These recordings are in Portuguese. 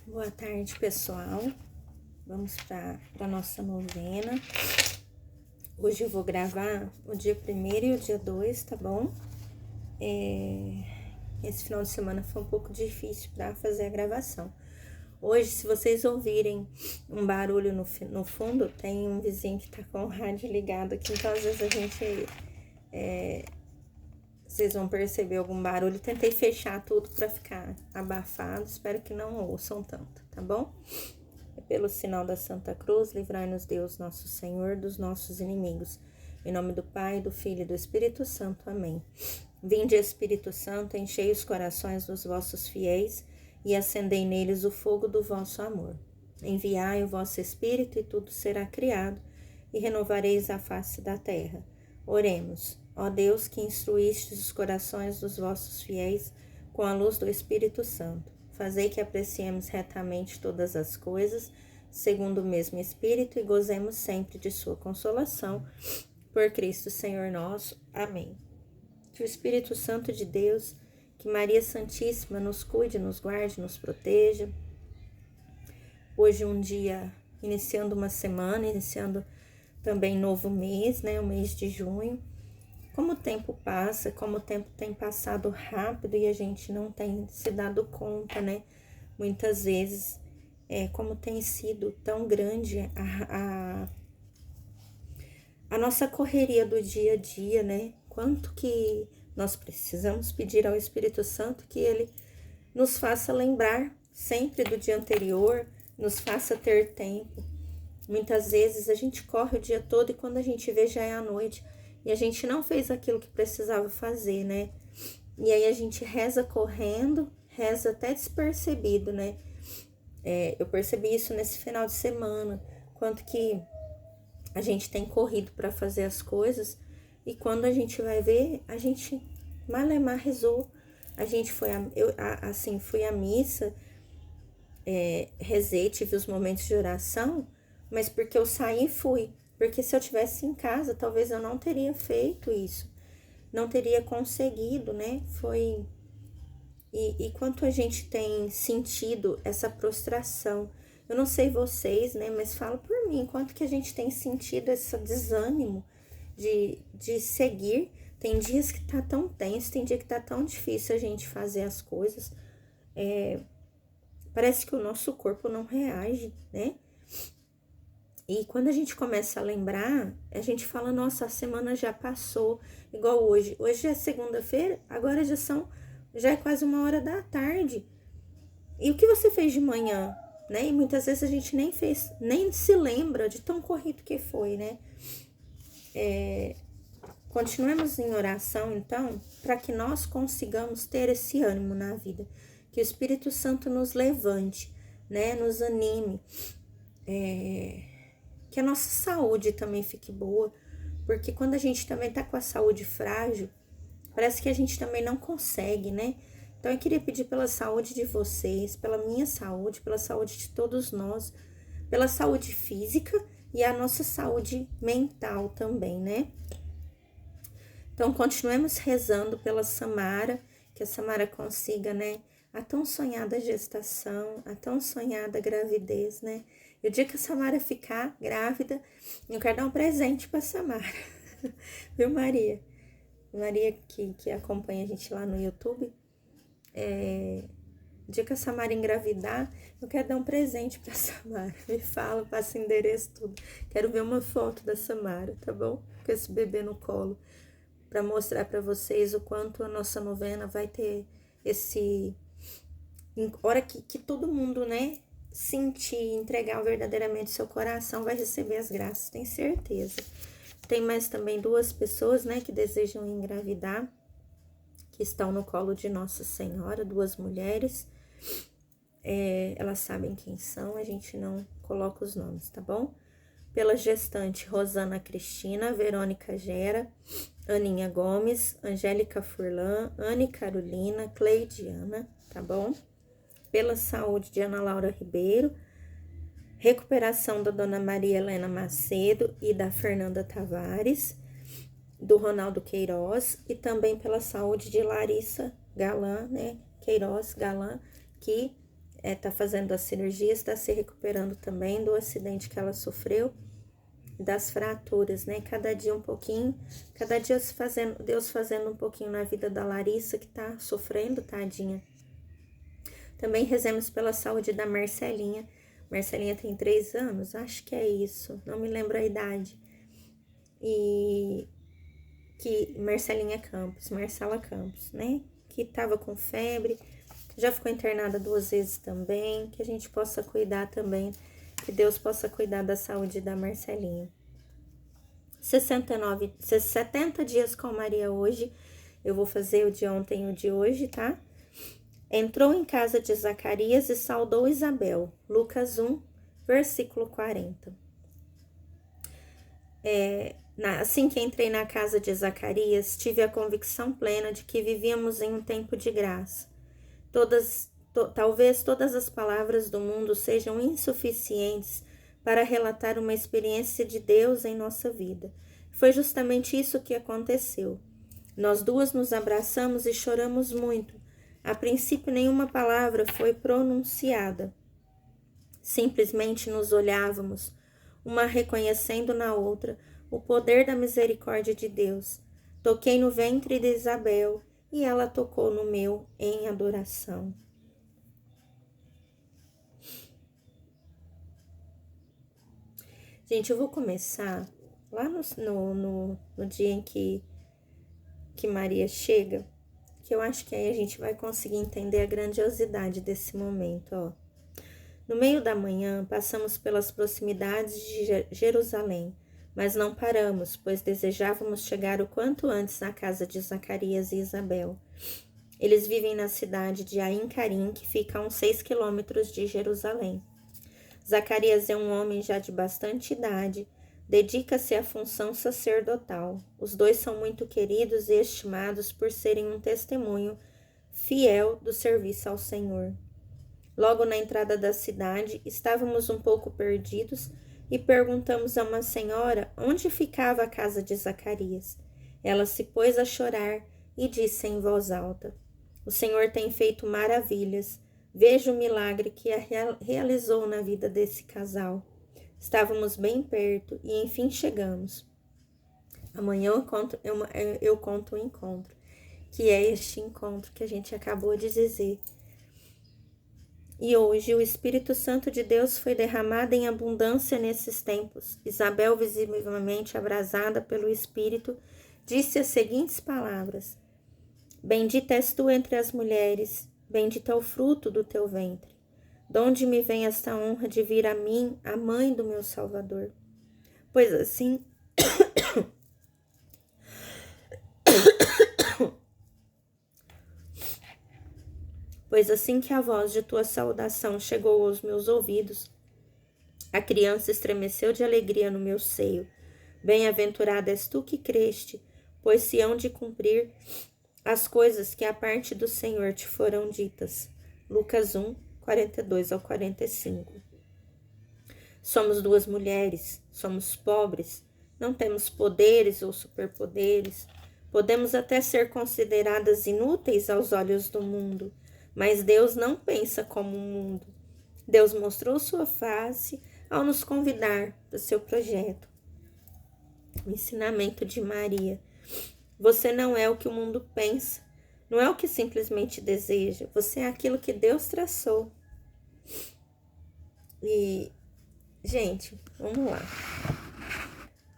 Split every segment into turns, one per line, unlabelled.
Boa tarde, pessoal. Vamos para a nossa novena. Hoje eu vou gravar o dia 1º e o dia 2, tá bom? Esse final de semana foi um pouco difícil para fazer a gravação. Hoje, se vocês ouvirem um barulho no fundo, tem um vizinho que tá com o rádio ligado aqui, então às vezes a gente... Vocês vão perceber algum barulho. Tentei fechar tudo para ficar abafado. Espero que não ouçam tanto, tá bom? Pelo sinal da Santa Cruz, livrai-nos Deus, nosso Senhor, dos nossos inimigos. Em nome do Pai, do Filho e do Espírito Santo. Amém. Vinde, Espírito Santo, enchei os corações dos vossos fiéis e acendei neles o fogo do vosso amor. Enviai o vosso Espírito e tudo será criado, e renovareis a face da terra. Oremos. Ó Deus, que instruístes os corações dos vossos fiéis com a luz do Espírito Santo, fazei que apreciemos retamente todas as coisas, segundo o mesmo Espírito, e gozemos sempre de sua consolação. Por Cristo Senhor nosso. Amém. Que o Espírito Santo de Deus, que Maria Santíssima nos cuide, nos guarde, nos proteja. Hoje um dia, iniciando uma semana, iniciando também novo mês, né? O mês de junho. Como o tempo passa, como o tempo tem passado rápido e a gente não tem se dado conta, né? Muitas vezes, como tem sido tão grande a nossa correria do dia a dia, né? Quanto que nós precisamos pedir ao Espírito Santo que ele nos faça lembrar sempre do dia anterior, nos faça ter tempo. Muitas vezes a gente corre o dia todo e quando a gente vê já é a noite. E a gente não fez aquilo que precisava fazer, né? E aí a gente reza correndo, reza até despercebido, né? Eu percebi isso nesse final de semana, quanto que a gente tem corrido para fazer as coisas. E quando a gente vai ver, a gente malemar rezou. A gente foi, fui à missa, rezei, tive os momentos de oração, mas porque eu saí e fui. Porque se eu tivesse em casa, talvez eu não teria feito isso. Não teria conseguido, né? E quanto a gente tem sentido essa prostração. Eu não sei vocês, né? Mas falo por mim. Quanto que a gente tem sentido esse desânimo de seguir. Tem dias que tá tão tenso, tem dia que tá tão difícil a gente fazer as coisas. Parece que o nosso corpo não reage, né? E quando a gente começa a lembrar, a gente fala, nossa, a semana já passou, igual hoje. Hoje é segunda-feira, agora já é quase 1h da tarde. E o que você fez de manhã, né? E muitas vezes a gente nem se lembra de tão corrido que foi, né? Continuemos em oração, então, para que nós consigamos ter esse ânimo na vida. Que o Espírito Santo nos levante, né? Nos anime. Que a nossa saúde também fique boa, porque quando a gente também tá com a saúde frágil, parece que a gente também não consegue, né? Então eu queria pedir pela saúde de vocês, pela minha saúde, pela saúde de todos nós, pela saúde física e a nossa saúde mental também, né? Então continuemos rezando pela Samara, que a Samara consiga, né? A tão sonhada gestação, a tão sonhada gravidez, né? E o dia que a Samara ficar grávida, eu quero dar um presente pra Samara. Viu, Maria? Maria que acompanha a gente lá no YouTube. O dia que a Samara engravidar, eu quero dar um presente pra Samara. Me fala, passa endereço, tudo. Quero ver uma foto da Samara, tá bom? Com esse bebê no colo. Pra mostrar pra vocês o quanto a nossa novena vai ter esse... hora que todo mundo, né, sentir, entregar verdadeiramente seu coração, vai receber as graças, tenho certeza. Tem mais também 2 pessoas, né, que desejam engravidar, que estão no colo de Nossa Senhora, 2 mulheres. Elas sabem quem são, a gente não coloca os nomes, tá bom? Pela gestante Rosana Cristina, Verônica Gera, Aninha Gomes, Angélica Furlan, Anne Carolina, Cleidiana, tá bom? Pela saúde de Ana Laura Ribeiro, recuperação da Dona Maria Helena Macedo e da Fernanda Tavares, do Ronaldo Queiroz, e também pela saúde de Larissa Galan, né? Queiroz Galan, que tá fazendo a cirurgia, está se recuperando também do acidente que ela sofreu, das fraturas, né? Cada dia um pouquinho, cada dia Deus fazendo um pouquinho na vida da Larissa, que tá sofrendo, tadinha. Também rezemos pela saúde da Marcelinha. Marcelinha tem 3 anos, acho que é isso, não me lembro a idade. E que Marcela Campos, né? Que tava com febre, já ficou internada 2 vezes também, que a gente possa cuidar também, que Deus possa cuidar da saúde da Marcelinha. 70 dias com Maria hoje, eu vou fazer o de ontem e o de hoje, tá? Entrou em casa de Zacarias e saudou Isabel. Lucas 1, versículo 40. Assim que entrei na casa de Zacarias, tive a convicção plena de que vivíamos em um tempo de graça. Talvez todas as palavras do mundo sejam insuficientes para relatar uma experiência de Deus em nossa vida. Foi justamente isso que aconteceu. Nós duas nos abraçamos e choramos muito. A princípio, nenhuma palavra foi pronunciada. Simplesmente nos olhávamos, uma reconhecendo na outra o poder da misericórdia de Deus. Toquei no ventre de Isabel e ela tocou no meu em adoração. Gente, eu vou começar lá no dia em que Maria chega, que eu acho que aí a gente vai conseguir entender a grandiosidade desse momento, ó. No meio da manhã, passamos pelas proximidades de Jerusalém, mas não paramos, pois desejávamos chegar o quanto antes na casa de Zacarias e Isabel. Eles vivem na cidade de Ain-Carim, que fica a uns 6 quilômetros de Jerusalém. Zacarias é um homem já de bastante idade, dedica-se à função sacerdotal. Os dois são muito queridos e estimados por serem um testemunho fiel do serviço ao Senhor. Logo na entrada da cidade, estávamos um pouco perdidos e perguntamos a uma senhora onde ficava a casa de Zacarias. Ela se pôs a chorar e disse em voz alta: "O Senhor tem feito maravilhas. Veja o milagre que realizou na vida desse casal." Estávamos bem perto e enfim chegamos. Amanhã eu conto o encontro, que é este encontro que a gente acabou de dizer. E hoje o Espírito Santo de Deus foi derramado em abundância nesses tempos. Isabel, visivelmente abrasada pelo Espírito, disse as seguintes palavras: "Bendita és tu entre as mulheres, bendito é o fruto do teu ventre. Donde me vem esta honra de vir a mim, a mãe do meu Salvador? Pois assim, que a voz de tua saudação chegou aos meus ouvidos, a criança estremeceu de alegria no meu seio. Bem-aventurada és tu que creste, pois se hão de cumprir as coisas que a parte do Senhor te foram ditas." Lucas 1, 42 ao 45. Somos 2 mulheres, somos pobres, não temos poderes ou superpoderes, podemos até ser consideradas inúteis aos olhos do mundo, mas Deus não pensa como o mundo. Deus mostrou sua face ao nos convidar para o seu projeto. O ensinamento de Maria: você não é o que o mundo pensa, não é o que simplesmente deseja, você é aquilo que Deus traçou. E, gente, vamos lá.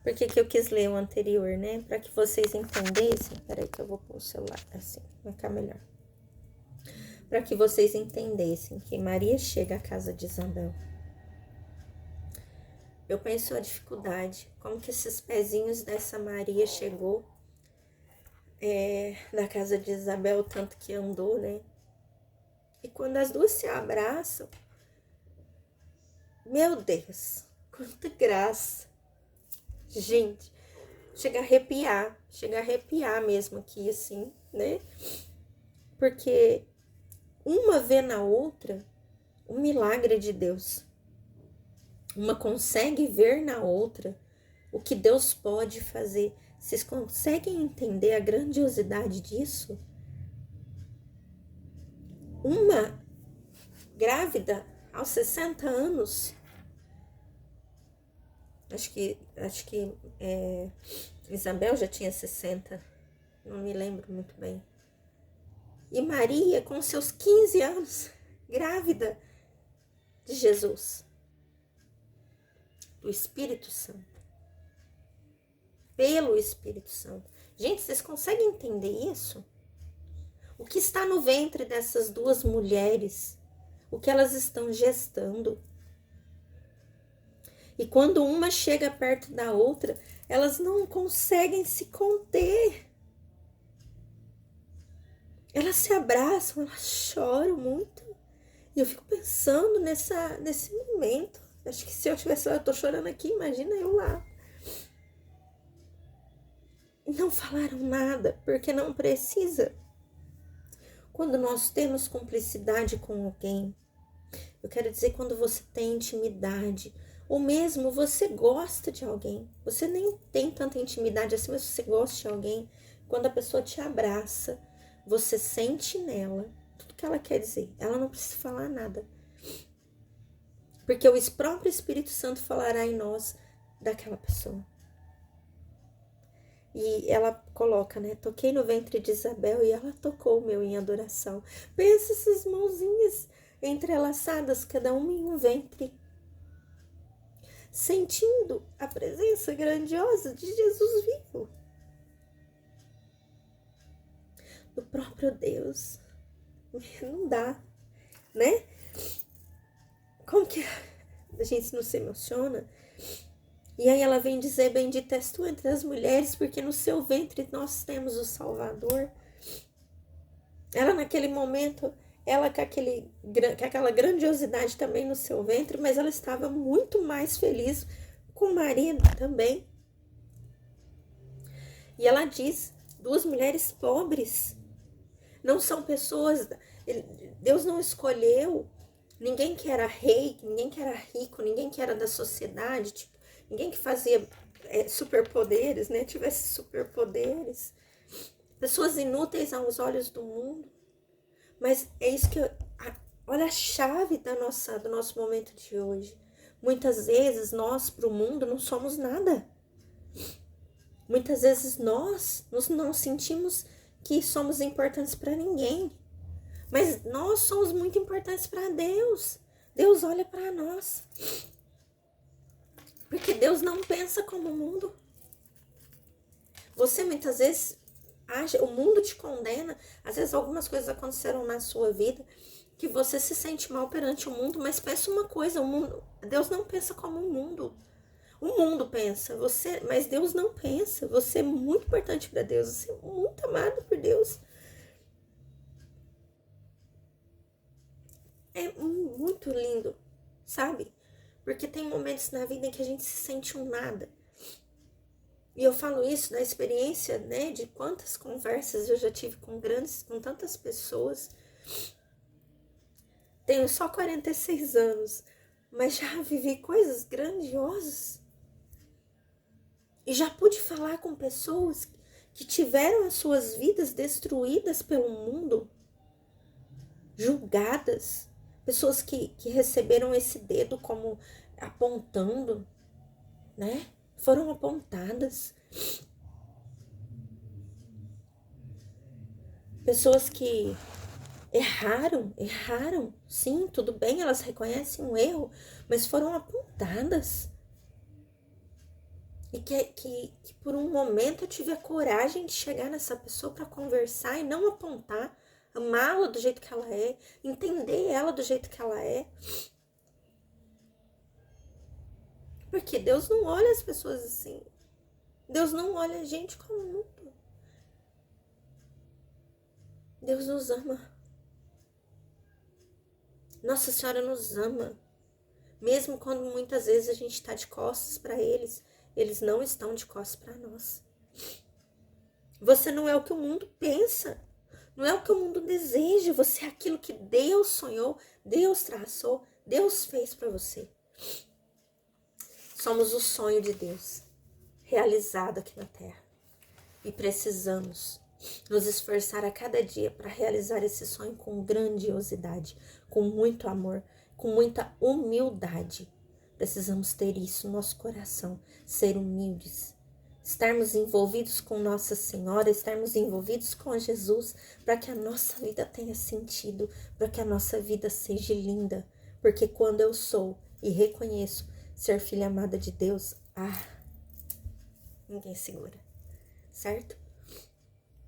Por que eu quis ler o anterior, né? Para que vocês entendessem. Peraí que eu vou pôr o celular assim, vai ficar melhor. Para que vocês entendessem que Maria chega à casa de Isabel. Eu penso a dificuldade, como que esses pezinhos dessa Maria chegou na casa de Isabel, tanto que andou, né? E quando as duas se abraçam, meu Deus, quanta graça. Gente, chega a arrepiar mesmo aqui, assim, né? Porque uma vê na outra o milagre de Deus. Uma consegue ver na outra o que Deus pode fazer. Vocês conseguem entender a grandiosidade disso? Uma grávida aos 60 anos. Acho que Isabel já tinha 60, não me lembro muito bem. E Maria, com seus 15 anos, grávida de Jesus, do Espírito Santo, pelo Espírito Santo. Gente, vocês conseguem entender isso? O que está no ventre dessas duas mulheres, o que elas estão gestando. E quando uma chega perto da outra, elas não conseguem se conter. Elas se abraçam, elas choram muito. E eu fico pensando nesse momento. Acho que se eu tivesse lá, eu tô chorando aqui, imagina eu lá. Não falaram nada, porque não precisa. Quando nós temos cumplicidade com alguém, eu quero dizer quando você tem intimidade, ou mesmo você gosta de alguém, você nem tem tanta intimidade assim, mas você gosta de alguém, quando a pessoa te abraça, você sente nela tudo que ela quer dizer, ela não precisa falar nada. Porque o próprio Espírito Santo falará em nós daquela pessoa. E ela coloca, né? Toquei no ventre de Isabel e ela tocou o meu em adoração. Pensa essas mãozinhas entrelaçadas, cada uma em um ventre. Sentindo a presença grandiosa de Jesus vivo. Do próprio Deus. Não dá, né? Como que a gente não se emociona? E aí ela vem dizer, bendita és tu entre as mulheres, porque no seu ventre nós temos o Salvador. Ela naquele momento, ela com aquela grandiosidade também no seu ventre, mas ela estava muito mais feliz com o marido também. E ela diz, duas mulheres pobres, não são pessoas, Deus não escolheu ninguém que era rei, ninguém que era rico, ninguém que era da sociedade, tipo, ninguém que fazia superpoderes, né? Tivesse superpoderes. Pessoas inúteis aos olhos do mundo. Mas é isso que... olha a chave do nosso momento de hoje. Muitas vezes nós, para o mundo, não somos nada. Muitas vezes nós não sentimos que somos importantes para ninguém. Mas nós somos muito importantes para Deus. Deus olha para nós. Porque Deus não pensa como o mundo. Você muitas vezes acha, o mundo te condena. Às vezes algumas coisas aconteceram na sua vida que você se sente mal perante o mundo, mas pensa uma coisa, Deus não pensa como o mundo. O mundo pensa, mas Deus não pensa. Você é muito importante para Deus, você é muito amado por Deus. É muito lindo, sabe? Porque tem momentos na vida em que a gente se sente um nada. E eu falo isso da experiência, né, de quantas conversas eu já tive com tantas pessoas. Tenho só 46 anos, mas já vivi coisas grandiosas. E já pude falar com pessoas que tiveram as suas vidas destruídas pelo mundo, julgadas. Pessoas que receberam esse dedo como apontando, né? Foram apontadas. Pessoas que erraram, sim, tudo bem, elas reconhecem um erro, mas foram apontadas. E que por um momento eu tive a coragem de chegar nessa pessoa para conversar e não apontar, amá-la do jeito que ela é, entender ela do jeito que ela é. Porque Deus não olha as pessoas assim. Deus não olha a gente como mundo. Deus nos ama. Nossa Senhora nos ama. Mesmo quando muitas vezes a gente está de costas para eles, eles não estão de costas para nós. Você não é o que o mundo pensa. Não é o que o mundo deseja. Você é aquilo que Deus sonhou, Deus traçou, Deus fez para você. Somos o sonho de Deus, realizado aqui na Terra. E precisamos nos esforçar a cada dia para realizar esse sonho com grandiosidade, com muito amor, com muita humildade. Precisamos ter isso no nosso coração, ser humildes, estarmos envolvidos com Nossa Senhora, estarmos envolvidos com Jesus, para que a nossa vida tenha sentido, para que a nossa vida seja linda. Porque quando eu sou e reconheço ser filha amada de Deus, ninguém segura, certo?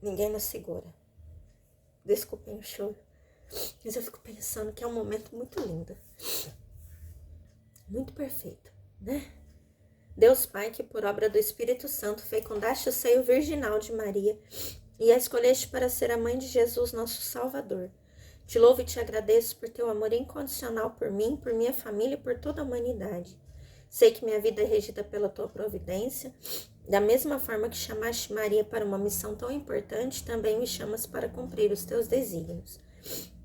Ninguém nos segura. Desculpem o choro, mas eu fico pensando que é um momento muito lindo, muito perfeito, né? Deus Pai, que por obra do Espírito Santo fecundaste o seio virginal de Maria e a escolheste para ser a mãe de Jesus, nosso Salvador. Te louvo e te agradeço por teu amor incondicional por mim, por minha família e por toda a humanidade. Sei que minha vida é regida pela tua providência. Da mesma forma que chamaste Maria para uma missão tão importante, também me chamas para cumprir os teus desígnios.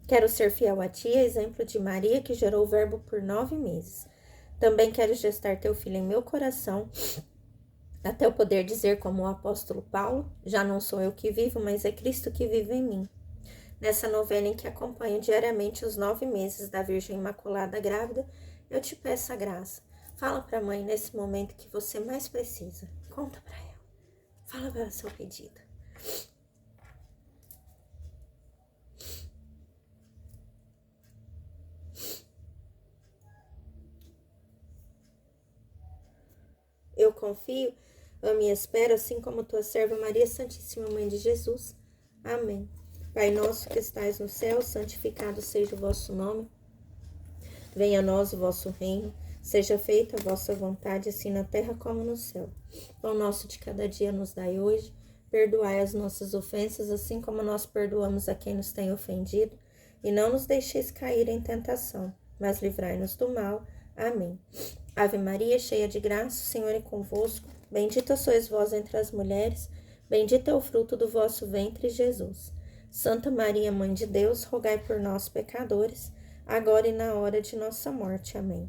Quero ser fiel a ti, exemplo de Maria, que gerou o verbo por 9 meses. Também quero gestar teu filho em meu coração, até eu poder dizer como o apóstolo Paulo, já não sou eu que vivo, mas é Cristo que vive em mim. Nessa novena em que acompanho diariamente os 9 meses da Virgem Imaculada grávida, eu te peço a graça. Fala para a mãe nesse momento que você mais precisa. Conta para ela. Fala para ela seu pedido. Eu confio, amo e espero, assim como tua serva Maria Santíssima Mãe de Jesus. Amém. Pai nosso que estais no céu, santificado seja o vosso nome. Venha a nós o vosso reino. Seja feita a vossa vontade, assim na terra como no céu. Pão nosso de cada dia nos dai hoje. Perdoai as nossas ofensas, assim como nós perdoamos a quem nos tem ofendido. E não nos deixeis cair em tentação, mas livrai-nos do mal. Amém. Ave Maria, cheia de graça, o Senhor é convosco. Bendita sois vós entre as mulheres. Bendito é o fruto do vosso ventre, Jesus. Santa Maria, Mãe de Deus, rogai por nós, pecadores, agora e na hora de nossa morte. Amém.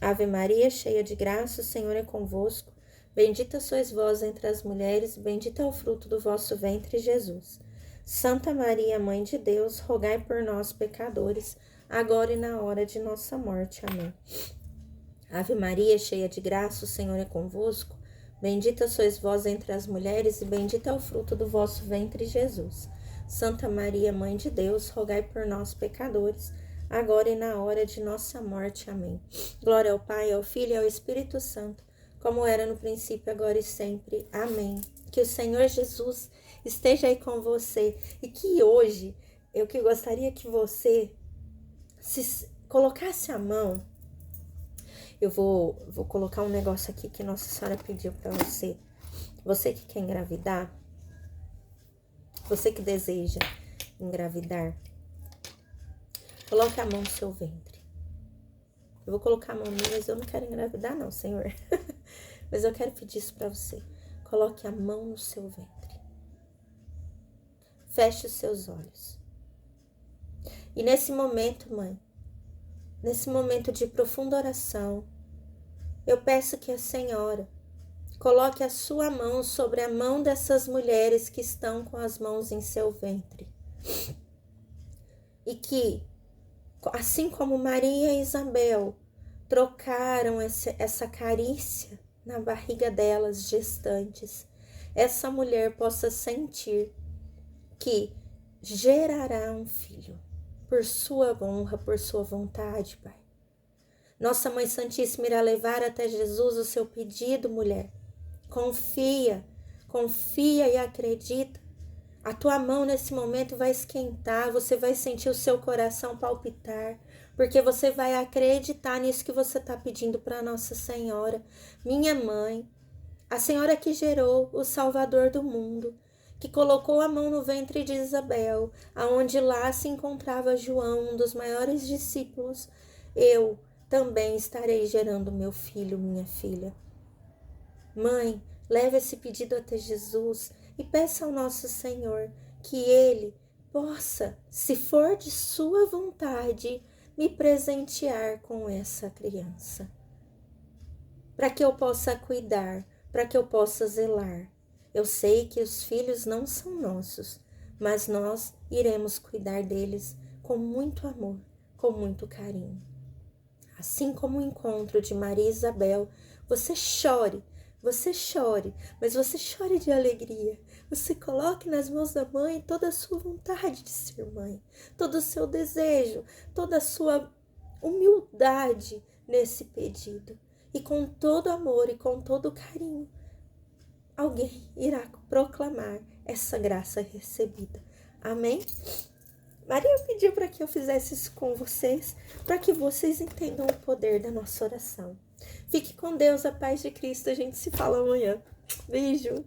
Ave Maria, cheia de graça, o Senhor é convosco. Bendita sois vós entre as mulheres, bendito é o fruto do vosso ventre, Jesus. Santa Maria, Mãe de Deus, rogai por nós, pecadores, agora e na hora de nossa morte. Amém. Ave Maria, cheia de graça, o Senhor é convosco. Bendita sois vós entre as mulheres, e bendito é o fruto do vosso ventre, Jesus. Santa Maria, Mãe de Deus, rogai por nós, pecadores, agora e na hora de nossa morte. Amém. Glória ao Pai, ao Filho e ao Espírito Santo, como era no princípio, agora e sempre. Amém. Que o Senhor Jesus esteja aí com você e que hoje eu que gostaria que você se colocasse a mão. Eu vou colocar um negócio aqui que Nossa Senhora pediu para você. Você que quer engravidar, você que deseja engravidar, coloque a mão no seu ventre. Eu vou colocar a mão nele, mas eu não quero engravidar não, Senhor. Mas eu quero pedir isso para você. Coloque a mão no seu ventre. Feche os seus olhos. E nesse momento, mãe, nesse momento de profunda oração, eu peço que a Senhora coloque a sua mão sobre a mão dessas mulheres que estão com as mãos em seu ventre. E que, assim como Maria e Isabel trocaram essa carícia na barriga delas gestantes, essa mulher possa sentir que gerará um filho por sua honra, por sua vontade, Pai. Nossa Mãe Santíssima irá levar até Jesus o seu pedido, mulher. Confia e acredita. A tua mão nesse momento vai esquentar, você vai sentir o seu coração palpitar, porque você vai acreditar nisso que você está pedindo para Nossa Senhora. Minha mãe, a Senhora que gerou o Salvador do mundo, que colocou a mão no ventre de Isabel, aonde lá se encontrava João, um dos maiores discípulos, eu também estarei gerando meu filho, minha filha. Mãe, leve esse pedido até Jesus e peça ao nosso Senhor que Ele possa, se for de sua vontade, me presentear com essa criança. Para que eu possa cuidar, para que eu possa zelar. Eu sei que os filhos não são nossos, mas nós iremos cuidar deles com muito amor, com muito carinho. Assim como o encontro de Maria e Isabel, você chore, mas você chore de alegria. Você coloque nas mãos da mãe toda a sua vontade de ser mãe, todo o seu desejo, toda a sua humildade nesse pedido. E com todo amor e com todo carinho, alguém irá proclamar essa graça recebida. Amém? Maria pediu para que eu fizesse isso com vocês, para que vocês entendam o poder da nossa oração. Fique com Deus, a paz de Cristo. A gente se fala amanhã. Beijo!